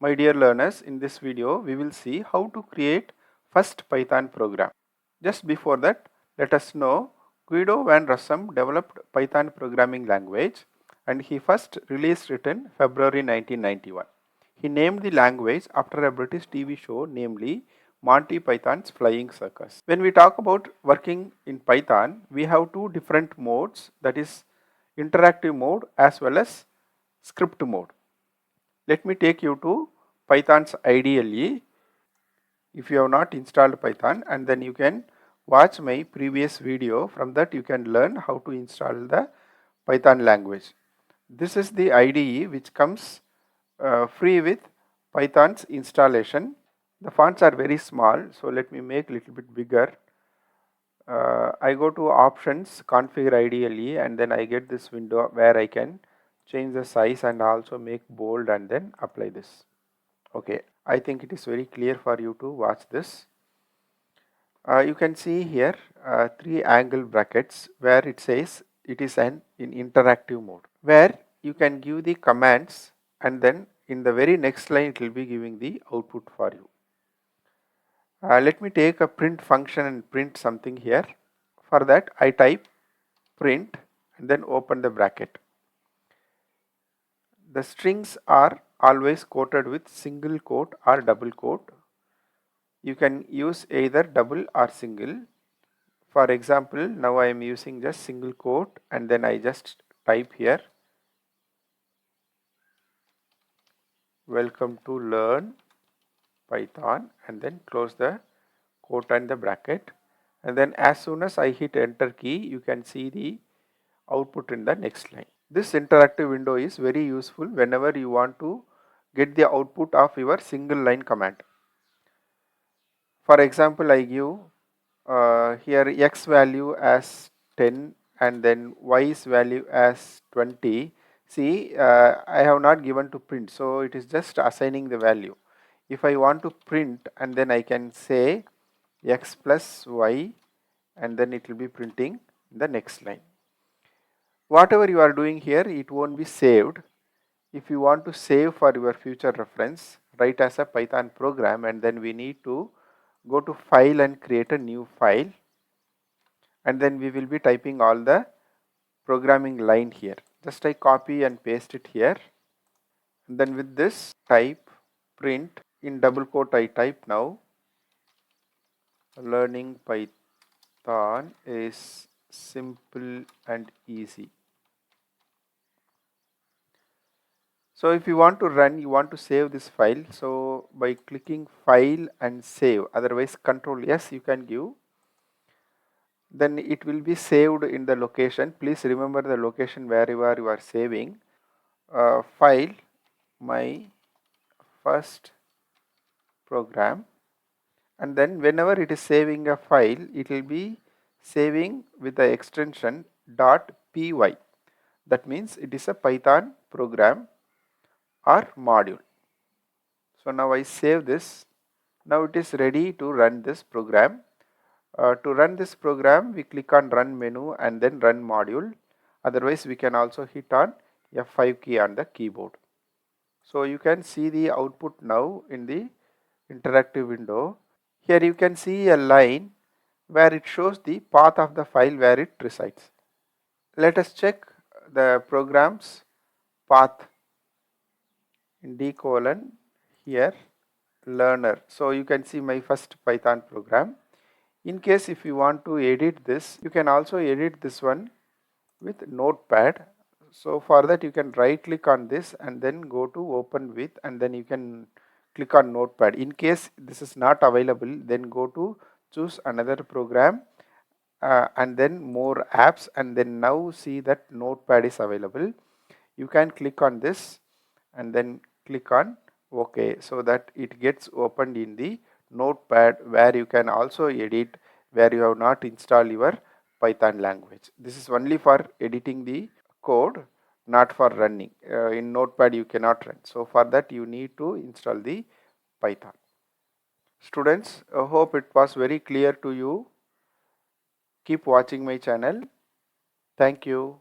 My dear learners, in this video we will see how to create first Python program. Just before that, let us know Guido van Rossum developed Python programming language and he first released it in February 1991. He named the language after a British TV show, namely Monty Python's Flying Circus. When we talk about working in Python, we have two different modes, that is interactive mode as well as script mode. Let me take you to Python's IDLE if you have not installed Python, and then you can watch my previous video. From that you can learn how to install the Python language. This is the IDE which comes free with Python's installation. The fonts are very small, so let me make a little bit bigger. I go to options, configure IDLE, and then I get this window where I can change the size and also make bold and then apply this. Okay, I think it is very clear for you to watch this. You can see here 3 angle brackets where it says it is in interactive mode, where you can give the commands and then in the very next line it will be giving the output for you. Let me take a print function and print something here. For that I type print and then open the bracket. The strings are always quoted with single quote or double quote. You can use either double or single. For example, now I am using just single quote and then I just type here, welcome to learn Python, and then close the quote and the bracket, and then as soon as I hit enter key you can see the output in the next line. This interactive window is very useful whenever you want to get the output of your single line command. For example, I give here x value as 10 and then y's value as 20. See, I have not given to print, so it is just assigning the value. If I want to print, and then I can say x plus y, and then it will be printing the next line. Whatever you are doing here, it won't be saved. If you want to save for your future reference, write as a Python program, and then we need to go to file and create a new file, and then we will be typing all the programming line here. Just I copy and paste it here, and then with this type print in double quote I type now learning Python is simple and easy. So if you want to run, you want to save this file, so by clicking file and save, otherwise Control S you can give, then it will be saved in the location. Please remember the location wherever you are saving. File, my first program, and then whenever it is saving a file, it will be saving with the extension .py. That means it is a Python program or module. So now I save this. Now it is ready to run this program. To run this program, we click on run menu and then run module. Otherwise we can also hit on F5 key on the keyboard. So you can see the output now in the interactive window. Here you can see a line where it shows the path of the file where it resides. Let us check the program's path in D colon here learner. So you can see my first Python program. In case if you want to edit this, you can also edit this one with Notepad. So for that you can right click on this and then go to open with, and then you can click on Notepad. In case this is not available, then go to choose another program and then more apps, and then now see that Notepad is available. You can click on this and then click on OK, so that it gets opened in the Notepad where you can also edit where you have not installed your Python language. This is only for editing the code, not for running. In Notepad you cannot run. So for that you need to install the Python. Students, I hope it was very clear to you. Keep watching my channel. Thank you.